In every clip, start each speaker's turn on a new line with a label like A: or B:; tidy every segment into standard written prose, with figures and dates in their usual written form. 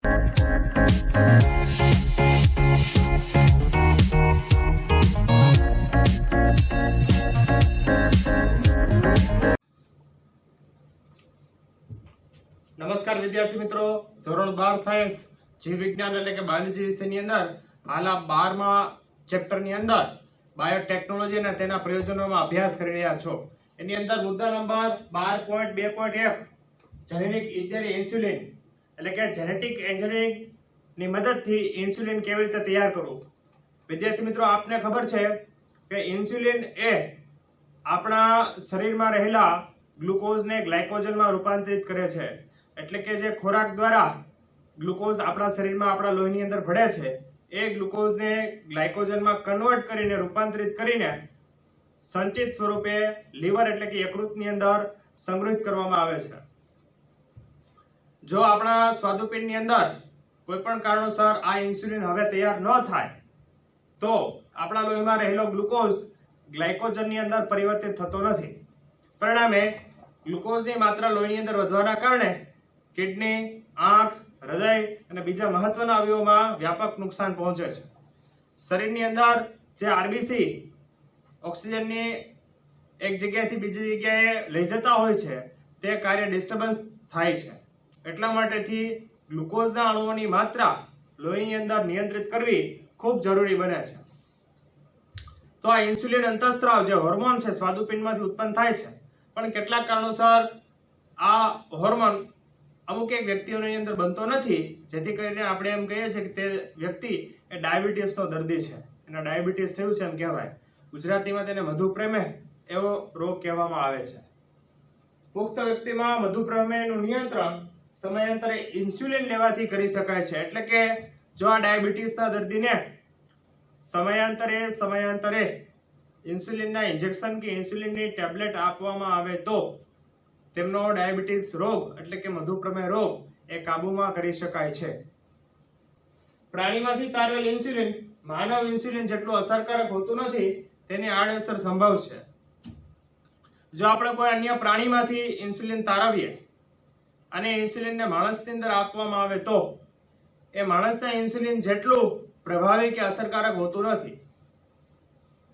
A: નમસ્કાર વિદ્યાર્થી મિત્રો, ધોરણ 12 સાયન્સ જીવ વિજ્ઞાન એટલે કે બાયોલોજી વિષયની અંદર હાલ આ 12મા ચેપ્ટરની અંદર બાયોટેકનોલોજી અને તેના પ્રયોજનોમાં અભ્યાસ કરી રહ્યા છો. એની અંદર મુદ્દા નંબર 12.2.1 જેનેટિક ઇન્જિનિયરિંગ ઇન્સ્યુલિન એટલે કે જેનેટિક એન્જિનિયરિંગ ની મદદથી ઇન્સ્યુલિન કેવી રીતે તૈયાર કરવું. વિદ્યાર્થી મિત્રો, આપને ખબર છે કે ઇન્સ્યુલિન એ આપણા શરીરમાં રહેલા ગ્લુકોઝને ગ્લાયકોજનમાં રૂપાંતરિત કરે છે. એટલે કે જે ખોરાક દ્વારા ગ્લુકોઝ આપણા શરીરમાં આપણા લોહીની અંદર ભળે છે એ ગ્લુકોઝને ગ્લાયકોજનમાં કન્વર્ટ કરીને રૂપાંતરિત કરીને સંચિત સ્વરૂપે લીવર એટલે કે યકૃતની અંદર સંગ્રહિત કરવામાં આવે છે. જો આપણા સ્વાદુપિંડની અંદર કોઈ પણ કારણોસર આ ઇન્સ્યુલિન હવે તૈયાર ન થાય તો આપણા લોહીમાં રહેલો ગ્લુકોઝ ગ્લાયકોજનની અંદર પરિવર્તિત થતો નથી. પરિણામે ગ્લુકોઝની માત્રા લોહીની અંદર વધવાના કારણે કિડની, આંખ, હૃદય અને બીજા મહત્વના અવયવોમાં વ્યાપક નુકસાન પહોંચે છે. શરીરની અંદર જે આરબીસી ઓક્સિજનની એક જગ્યાએથી બીજી જગ્યાએ લઈ જતા હોય છે તે કાર્ય ડિસ્ટર્બન્સ થાય છે. એટલા માટેથી ગ્લુકોઝના અણુઓની માત્રા લોહીની અંદર નિયંત્રિત કરવી ખૂબ જરૂરી બને છે. તો આ ઇન્સ્યુલિન અંતઃસ્ત્રાવ જે હોર્મોન છે સ્વાદુપિંડમાંથી ઉત્પન્ન થાય છે, પણ કેટલાક કારણોસર આ હોર્મોન અમુક એક વ્યક્તિઓની અંદર બનતો નથી, જેથી કરીને આપણે એમ કહીએ છીએ કે તે વ્યક્તિ એ ડાયાબિટીસનો દર્દી છે, એને ડાયાબિટીસ થયું છે એમ કહેવાય. ગુજરાતીમાં તેને મધુપ્રમેહ એવો રોગ કહેવામાં આવે છે. પુખ્ત વ્યક્તિમાં મધુપ્રમેહનું નિયંત્રણ સમયાંતરે ઇન્સ્યુલિન લેવાથી કરી શકાય છે. એટલે કે જો આ ડાયાબિટીસના દર્દીને સમયાંતરે ઇન્સ્યુલિનના ઇન્જેક્શન કે ઇન્સ્યુલિનની ટેબ્લેટ આપવામાં આવે તો તેમનો ડાયાબિટીસ રોગ એટલે કે મધુપ્રમેહ રોગ એ કાબૂમાં કરી શકાય છે. પ્રાણીમાંથી તારવેલ ઇન્સ્યુલિન માનવ ઇન્સ્યુલિન જેટલું અસરકારક હોતું નથી, તેની આડઅસર સંભવ છે. જો આપણે કોઈ અન્ય પ્રાણીમાંથી ઇન્સ્યુલિન તારવીએ અને ઇન્સ્યુલિનને માણસની અંદર આપવામાં આવે તો એ માણસના ઇન્સ્યુલિન જેટલું પ્રભાવી કે અસરકારક હોતું નથી.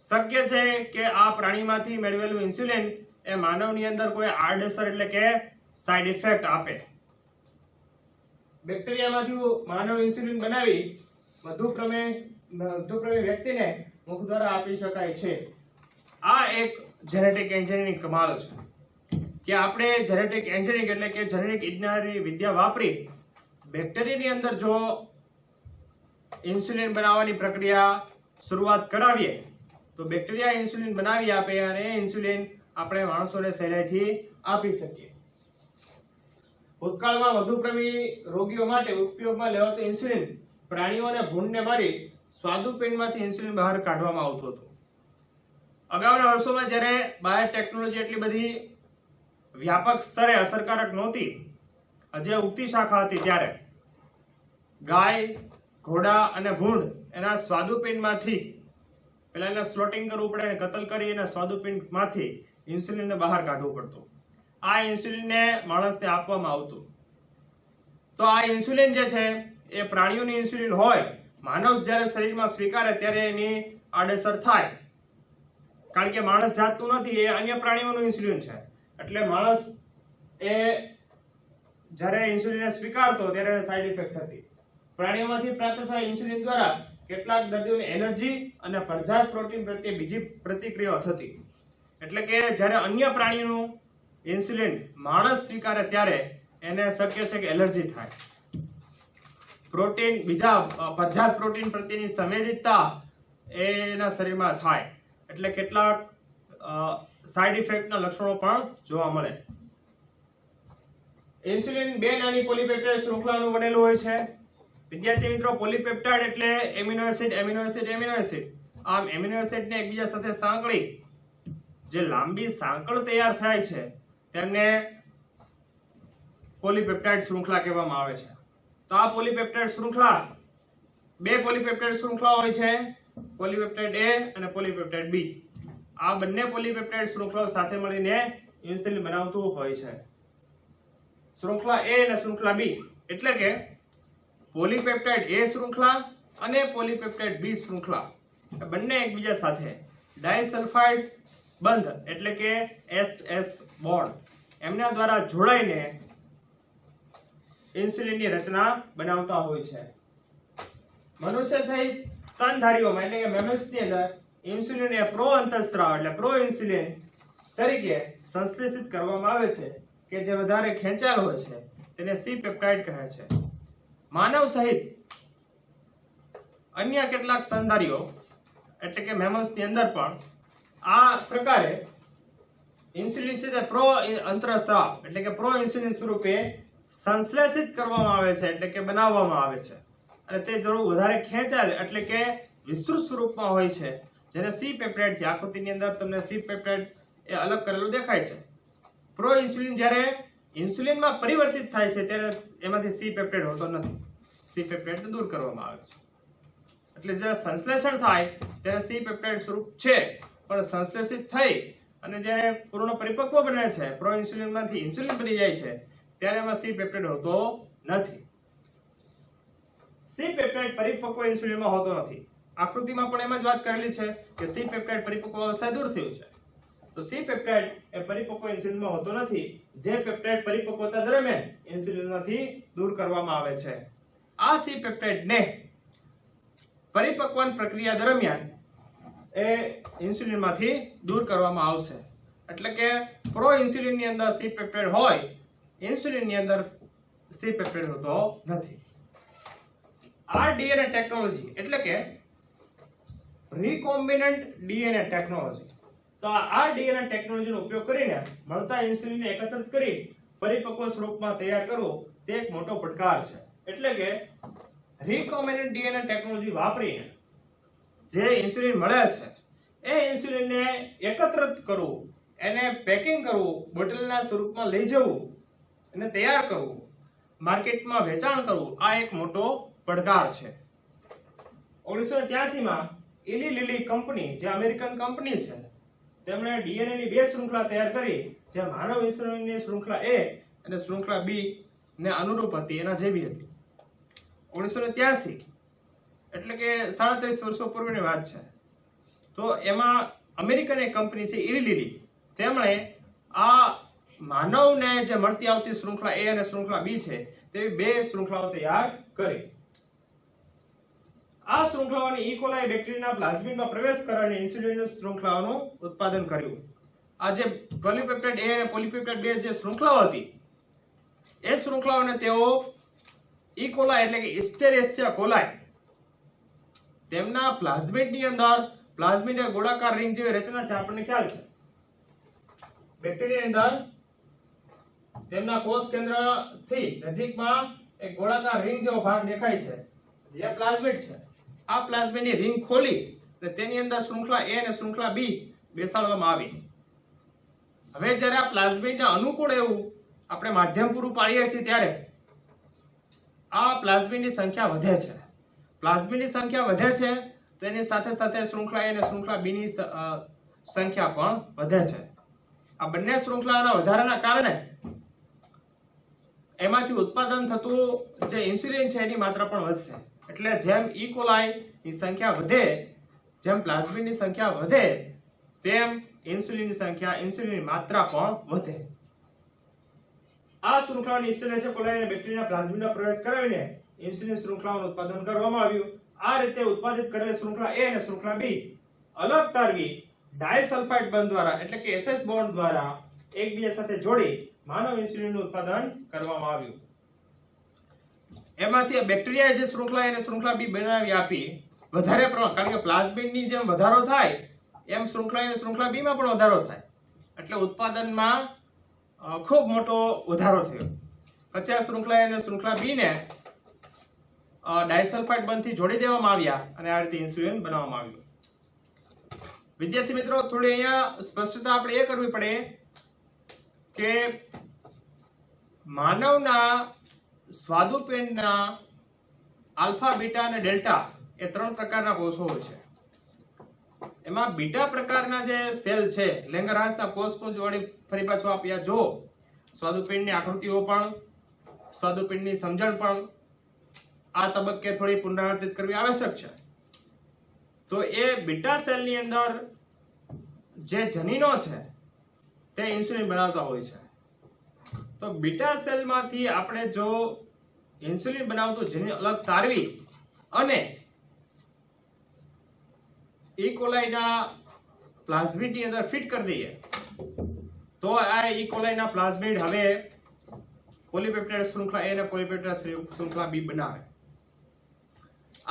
A: શક્ય છે કે આ પ્રાણીમાંથી મેળવેલું ઇન્સ્યુલિન એ માનવની અંદર કોઈ આડઅસર એટલે કે સાઇડ ઇફેક્ટ આપે. બેક્ટેરિયામાંથી માનવ ઇન્સ્યુલિન બનાવી મધુપ્રમેહ વ્યક્તિને મુખ દ્વારા આપી શકાય છે. આ એક જેનેટિક એન્જિનિયરિંગ કમાલ છે કે આપણે જેનેટિક એન્જિનિયરિંગ એટલે કે જેનેટિક ઇજનેરી વિદ્યા વાપરી બેક્ટેરિયાની અંદર જો ઇન્સ્યુલિન બનાવવાની પ્રક્રિયા શરૂઆત કરાવીએ તો બેક્ટેરિયા ઇન્સ્યુલિન બનાવી આપે અને એ ઇન્સ્યુલિન આપણે માણસોને સહેલાઈથી આપી શકીએ. ભૂતકાળમાં મધુપ્રમેહ રોગીઓ માટે ઉપયોગમાં લેવાતું ઇન્સ્યુલિન પ્રાણીઓને ભૂંડને મારી સ્વાદુપિંડમાંથી ઇન્સ્યુલિન બહાર કાઢવામાં આવતું હતું. અગાઉના વર્ષોમાં જ્યારે બાયોટેકનોલોજી એટલી બધી વ્યાપક સ્તરે અસરકારક નહોતી, જે ઉગતી શાખા હતી, ત્યારે ગાય, ઘોડા અને ભૂંડ એના સ્વાદુપિંડમાંથી પેલા એને સ્લોટિંગ કરવું પડે, કતલ કરી એના સ્વાદુપિંડમાંથી ઇન્સ્યુલિનને બહાર કાઢવું પડતું. આ ઇન્સ્યુલિનને માણસને આપવામાં આવતું. તો આ ઇન્સ્યુલિન જે છે એ પ્રાણીઓની ઇન્સ્યુલિન હોય, માનવ જ્યારે શરીરમાં સ્વીકારે ત્યારે એની આડઅસર થાય, કારણ કે માણસ જાતનું નથી, એ અન્ય પ્રાણીઓનું ઇન્સ્યુલિન છે. એટલે માણસ એ જ્યારે ઇન્સ્યુલિનને સ્વીકારતો ત્યારે સાઇડ ઇફેક્ટ થતી. પ્રાણીઓમાંથી પ્રાપ્ત થતા ઇન્સ્યુલિન દ્વારા કેટલાક દર્દીઓને એલર્જી અને પરજાત પ્રોટીન પ્રત્યે બીજી પ્રતિક્રિયાઓ થતી. એટલે કે જ્યારે અન્ય પ્રાણીનું ઇન્સ્યુલિન માણસ સ્વીકારે ત્યારે એને શક્ય છે કે એલર્જી થાય. બીજા પરજાત પ્રોટીન પ્રત્યેની સંવેદિતતા એના શરીરમાં થાય. એટલે કેટલાક સાઇડ ઇફેક્ટના લક્ષણો પણ જોવા મળે. ઇન્સ્યુલિન બે નાની પોલીપેપ્ટાઇડ શૃંખલાનું બનેલું હોય છે. વિદ્યાર્થી મિત્રો, પોલીપેપ્ટાઇડ એટલે એમિનો એસિડ. આમ એમિનો એસિડને એકબીજા સાથે સાંકળી જે લાંબી સાંકળ તૈયાર થાય છે તેમને પોલીપેપ્ટાઇડ શૃંખલા કહેવામાં આવે છે. તો આ પોલીપેપ્ટાઇડ શૃંખલા બે પોલીપેપ્ટાઇડ શૃંખલા હોય છે, પોલીપેપ્ટાઇડ A અને પોલીપેપ્ટાઇડ B. આ બંને પોલીપેપ્ટાઇડ શૃંખલાઓ સાથે મળીને ઇન્સ્યુલિન બનાવતું હોય છે. શૃંખલા A અને શૃંખલા B એટલે કે પોલીપેપ્ટાઇડ એ શૃંખલા અને પોલીપેપ્ટાઇડ બી શૃંખલા બંને એકબીજા સાથે ડાયસલ્ફાઇડ બંધ એટલે કે SS બોન્ડ એમના દ્વારા જોડાઈને ઇન્સ્યુલિનની રચના બનાવતા હોય છે. મનુષ્ય સહિત સ્તનધારીઓમાં એટલે કે મેમલ્સની અંદર ઇન્સ્યુલિન એ પ્રો અંતઃસ્ત્રાવ એટલે પ્રો ઇન્સ્યુલિન તરીકે સંશ્લેષિત કરવામાં આવે છે કે જે વધારે ખેંચાયેલ હોય છે તેને સી પેપ્ટાઇડ કહે છે. માનવ સહિત અન્ય કેટલાક સ્તનધારીઓ એટલે કે મેમલ્સની અંદર પણ આ પ્રકારે ઇન્સ્યુલિન છે તે પ્રો અંતઃસ્ત્રાવ એટલે કે પ્રો ઇન્સ્યુલિન સ્વરૂપે સંશ્લેષિત કરવામાં આવે છે એટલે કે બનાવવામાં આવે છે અને તે જરૂર વધારે ખેંચાયેલ એટલે કે વિસ્તૃત સ્વરૂપમાં હોય છે જેને સી પેપ્ટાઇડ થી આકૃતિની અંદર તમને સી પેપ્ટાઇડ એ અલગ કરેલું દેખાય છે. પ્રો ઇન્સ્યુલિન જ્યારે ઇન્સ્યુલિનમાં પરિવર્તિત થાય છે ત્યારે એમાંથી સી પેપ્ટાઇડ હોતો નથી. સી પેપ્ટાઇડ દૂર કરવામાં આવે છે એટલે જ્યારે સંશ્લેષણ થાય ત્યારે સી પેપ્ટાઇડ સ્વરૂપ છે પણ સંશ્લેષિત થઈ અને જ્યારે પૂર્ણ પરિપક્વ બને છે પ્રો ઇન્સ્યુલિનમાંથી ઇન્સ્યુલિન બની જાય છે ત્યારે એમાં સી પેપ્ટાઇડ હોતો નથી. સી પેપ્ટાઇડ પરિપક્વ ઇન્સ્યુલિનમાં હોતો નથી. આકૃતિમાં પણ એમ જ વાત કરેલી છે કે સી પેપ્ટાઇડ પરિપક્વ અવસ્થાએ દૂર થયું છે. તો સી પેપ્ટાઇડ એ પરિપક્વ ઇન્સ્યુલિનમાં હોતો નથી. જે પેપ્ટાઇડ પરિપક્વતા દરમિયાન ઇન્સ્યુલિનમાંથી દૂર કરવામાં આવે છે. આ સી પેપ્ટાઇડને પરિપક્વન પ્રક્રિયા દરમિયાન એ ઇન્સ્યુલિનમાંથી દૂર કરવામાં આવશે. એટલે કે પ્રો ઇન્સ્યુલિનની અંદર સી પેપ્ટાઇડ હોય, ઇન્સ્યુલિનની અંદર સી પેપ્ટાઇડ હોતો નથી. આ ડીએનએ ટેકનોલોજી એટલે કે રિકોમ્બિનન્ટ ડીએનએ ટેકનોલોજી. તો આ ડીએનએ ટેકનોલોજીનો ઉપયોગ કરીને મળતા ઇન્સ્યુલિનને એકત્રિત કરી પરિપક્વ સ્વરૂપમાં તૈયાર કરવું તે એક મોટો પડકાર છે. એટલે કે રિકોમ્બિનન્ટ ડીએનએ ટેકનોલોજી વાપરીને જે ઇન્સ્યુલિન મળે છે એ ઇન્સ્યુલિનને એકત્રિત કરવું, એને પેકિંગ કરવું, બોટલના સ્વરૂપમાં લઈ જવું અને તૈયાર કરવું, માર્કેટમાં વેચાણ કરવું આ એક મોટો પડકાર છે. 1983 માં ઇલી લિલી કંપની જે અમેરિકન કંપની છે તેમણે ડીએનએ ની બે શૃંખલા તૈયાર કરી જે માનવ ઇન્સ્યુલિનની શૃંખલા A અને શૃંખલા B ને અનુરૂપ હતી, એના જેવી હતી. 1983 એટલે કે 37 વર્ષો પૂર્વેની વાત છે. તો એમાં અમેરિકન એક કંપની છે ઇલી લિલી, તેમણે આ માનવને જે મળતી આવતી શૃંખલા A અને શૃંખલા B છે તેવી બે શૃંખલાઓ તૈયાર કરી. આ શૃંખલાઓની ઇકોલાઈ બેક્ટેરિયાના પ્લાઝમિડમાં પ્રવેશ કરીને ઇન્સ્યુલિન શૃંખલાઓનું ઉત્પાદન કર્યું. આ જે પોલીપેપ્ટાઇડ A અને પોલીપેપ્ટાઇડ B જે શૃંખલાઓ હતી એ શૃંખલાઓને તેઓ ઇકોલાઈ એટલે કે ઇસ્ચેરિસિયા કોલાઈ તેમના પ્લાઝમિડની અંદર, પ્લાઝમિડ એ ગોળાકાર રિંગ જેવી રચના છે આપણને ખ્યાલ છે. બેક્ટેરિયાની અંદર તેમના કોષ કેન્દ્રથી નજીકમાં એક ગોળાકાર રિંગ જેવો ભાગ દેખાય છે જે પ્લાઝમિડ છે. આ પ્લાઝમિડની રિંગ ખોલી અને તેની અંદર શૃંખલા A અને શૃંખલા B બેસાડવામાં આવી. હવે જ્યારે આ પ્લાઝમિડના અનુકૂળ એવું આપણે માધ્યમ પૂરું પાડીએ છીએ ત્યારે આ પ્લાઝમિડની સંખ્યા વધે છે. પ્લાઝમિડની સંખ્યા વધે છે તો એની સાથે સાથે શૃંખલા A અને શૃંખલા B ની સંખ્યા પણ વધે છે. આ બંને શૃંખલાઓના વધારાના કારણે એમાંથી ઉત્પાદન થતું જે ઇન્સ્યુલિન છે એની માત્રા પણ વધશે. એટલે જેમ ઇકોલાઈ ની સંખ્યા વધે, જેમ પ્લાઝમિડની સંખ્યા વધે તેમ ઇન્સ્યુલિનની સંખ્યા, ઇન્સ્યુલિનની માત્રા પણ વધે. આ શૃંખલાઓની ઇન્સ્યુલિન કોલાઈ અને બેક્ટેરિયાના પ્લાઝમિડમાં પ્રવેશ કરાવીને ઇન્સ્યુલિન શૃંખલાઓનું ઉત્પાદન કરવામાં આવ્યું. આ રીતે ઉત્પાદિત કરેલ શૃંખલા A અને શૃંખલા B અલગ તારવી ડાયસલ્ફાઇડ બંધ દ્વારા એટલે કે SS બોન્ડ દ્વારા એકબીજા સાથે જોડી માનવ ઇન્સ્યુલિનનું ઉત્પાદન કરવામાં આવ્યું. એમાંથી બેક્ટેરિયાએ જે શૃંખલા A અને શૃંખલા B બનાવી આપી વધારે પ્રમાણ, કારણ કે પ્લાઝમિડની જેમ વધારો થાય એમ શૃંખલા A અને શૃંખલા B માં પણ વધારો થાય એટલે ઉત્પાદનમાં ખૂબ મોટો વધારો થયો. પછી આ શૃંખલા A અને શૃંખલા B ને ડાયસલ્ફાઇડ બંધથી જોડી દેવામાં આવ્યા અને આ રીતે ઇન્સ્યુલિન બનાવવામાં આવ્યું. વિદ્યાર્થી મિત્રો, થોડી અહીંયા સ્પષ્ટતા આપણે એ કરવી પડે કે માનવના સ્વાદુપિંડના આલ્ફા, બીટા અને ડેલ્ટા એ 3 પ્રકારના કોષો હોય છે. એમાં બીટા પ્રકારના જે સેલ છે લેંગરહાન્સના કોષપુંજ વળી ફરી પાછું આપ્યા જો સ્વાદુપિંડની આકૃતિઓ પણ, સ્વાદુપિંડની સમજણ પણ આ તબક્કે થોડી પુનરાવર્તિત કરવી આવશ્યક છે. તો એ બીટા સેલની અંદર જે જનીનો છે તે ઇન્સ્યુલિન બનાવતા હોય છે. તો બીટા સેલમાંથી આપણે જો ઇન્સ્યુલિન બનાવતું જનીન અલગ તારવી અને ઈ કોલાઈના પ્લાઝમિડની અંદર ફિટ કરી દઈએ તો આ ઈ કોલાઈના પ્લાઝમિડ હવે પોલીપેપ્ટાઇડ શૃંખલા A અને પોલીપેપ્ટાઇડ શૃંખલા B બનાવે.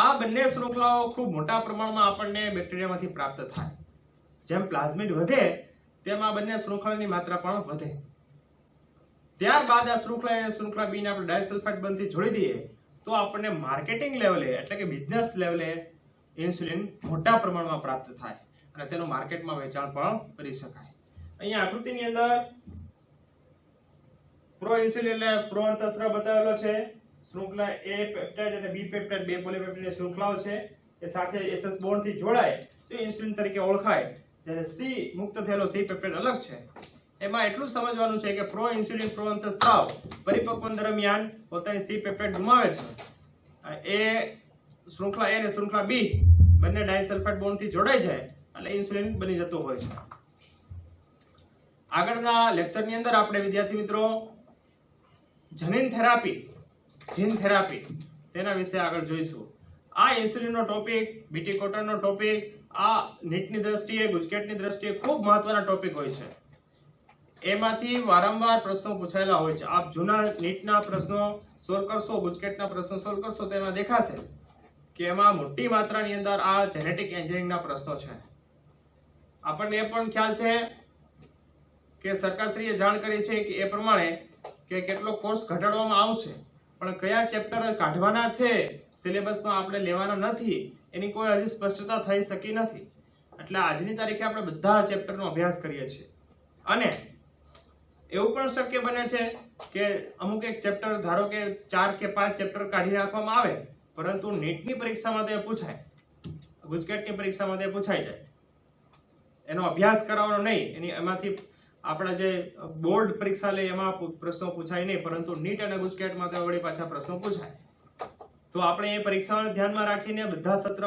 A: આ બંને શૃંખલાઓ ખૂબ મોટા પ્રમાણમાં આપણને બેક્ટેરિયામાંથી પ્રાપ્ત થાય. જેમ પ્લાઝમિડ વધે તેમ આ બંને શૃંખલાની માત્રા પણ વધે. ત્યારબાદ આ શૃંખલા A અને શૃંખલા B ને આપણે ડાયસલ્ફાઇડ બંધથી જોડી દઈએ તો આપણને માર્કેટિંગ લેવલે એટલે કે બિઝનેસ લેવલે ઇન્સ્યુલિન મોટા પ્રમાણમાં પ્રાપ્ત થાય અને તેનું માર્કેટમાં વેચાણ પણ કરી શકાય. અહીંયા આકૃતિની અંદર પ્રો ઇન્સ્યુલિન એટલે પ્રો અંતઃસ્ત્રાવ બતાવેલો છે. શૃંખલા A પેપ્ટાઇડ અને B પેપ્ટાઇડ બે પોલીપેપ્ટાઇડ શૃંખલાઓ છે એ સાથે SS બોન્ડથી જોડાય તો ઇન્સ્યુલિન તરીકે ઓળખાય. જ્યારે C મુક્ત થયેલો C પેપ્ટાઇડ અલગ છે. એમાં એટલું સમજવાનું છે કે પ્રો ઇન્સ્યુલિન પ્રો અંતઃસ્ત્રાવ પરિપક્વન દરમિયાન પોતાની C પેપ્ટાઇડ ગુમાવે છે. એ શૃંખલા A અને શૃંખલા B બંને ડાયસલ્ફાઇડ બોન્ડથી જોડાઈ જાય એટલે ઇન્સ્યુલિન બની જતું હોય છે. આગળના લેક્ચરની અંદર આપણે વિદ્યાર્થી મિત્રો જનીન થેરાપી જીન થેરાપી તેના વિશે આગળ જોઈશું. આ ઇન્સ્યુલિનનો ટોપિક બીટી કોટનનો ટોપિક આ નીટની દ્રષ્ટિએ ગુજકેટની દ્રષ્ટિએ ખૂબ મહત્વના ટોપિક હોય છે. એમાંથી વારંવાર પ્રશ્નો પૂછાયેલા હોય છે. આપ જૂના નીટના પ્રશ્નો સોલ્વ કરશો ગુજકેટના પ્રશ્નો સોલ્વ કરશો તો એમાં દેખાશે કે એમાં મોટી માત્રાની અંદર આ જેનેટિક એન્જિનિયરિંગના પ્રશ્નો છે. આપણને એ પણ ખ્યાલ છે કે સરકારશ્રીએ જાણ કરી છે કે એ પ્રમાણે કે કેટલો કોર્સ ઘટાડવામાં આવશે પણ કયા ચેપ્ટર કાઢવાના છે સિલેબસમાં આપણે લેવાના નથી એની કોઈ હજી સ્પષ્ટતા થઈ શકી નથી. એટલે આજની તારીખે આપણે બધા ચેપ્ટરનો અભ્યાસ કરીએ છીએ અને એવું પણ શક્ય બને છે કે અમુક એક ચેપ્ટર ધારો કે 4 કે 5 ચેપ્ટર કાઢી નાખવામાં આવે પરંતુ નીટની પરીક્ષામાં તે પૂછાય ગુજકેટની પરીક્ષામાં તે પૂછાઈ જાય. એનો અભ્યાસ કરાવવાનો નહીં એની એમાંથી આપણા જે બોર્ડ પરીક્ષા લે એમાં પ્રશ્નો પૂછાય નહીં પરંતુ નીટ અને ગુજકેટમાં તો વળી પાછા પ્રશ્નો પૂછાય. તો આપણે એ પરીક્ષાઓને ધ્યાનમાં રાખીને બધા સત્ર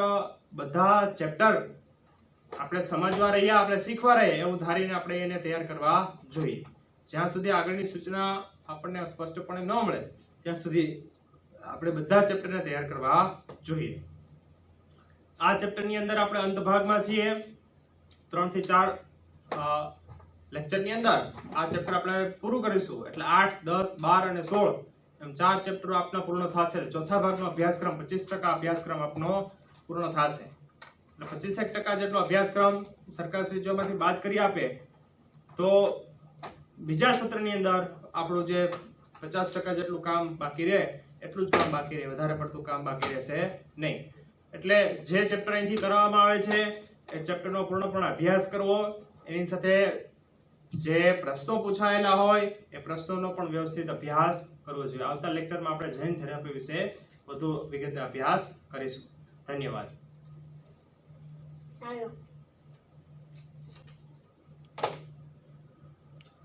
A: બધા ચેપ્ટર આપણે સમજવા રહીએ આપણે શીખવા રહીએ એવું ધારીને આપણે એને તૈયાર કરવા જોઈએ. જ્યાં સુધી આગળની સૂચના આપણને સ્પષ્ટપણે ન મળે ત્યાં સુધી આપણે બધા ચેપ્ટરને તૈયાર કરવા જોઈએ. આ ચેપ્ટરની અંદર આપણે અંત ભાગમાં છીએ. 3 થી 4 લેક્ચરની અંદર આ ચેપ્ટર આપણે પૂરું કરીશું એટલે 8, 10, 12 અને 16 એમ 4 ચેપ્ટરો આપના પૂર્ણ થશે. ચોથા ભાગનો અભ્યાસક્રમ 25% અભ્યાસક્રમ આપનો પૂર્ણ થશે. એટલે 25% જેટલો અભ્યાસક્રમ સરકારશ્રી જોમાંથી બાદ કરી આપે તો બીજા સત્રની અંદર આપણું જે 50% જેટલું કામ બાકી રહે એટલું જ કામ બાકી રહે વધારે પડતું કામ બાકી રહેશે નહીં. એટલે જે ચેપ્ટર અહીંથી કરવામાં આવે છે એ ચેપ્ટરનો પૂર્ણપણે અભ્યાસ કરવો એની સાથે જે પ્રશ્નો પૂછાયેલા હોય એ પ્રશ્નોનો પણ વ્યવસ્થિત અભ્યાસ કરવો જોઈએ. આવતા લેક્ચરમાં આપણે જૈન થેરાપી વિશે વધુ વિગતે અભ્યાસ કરીશું. ધન્યવાદ.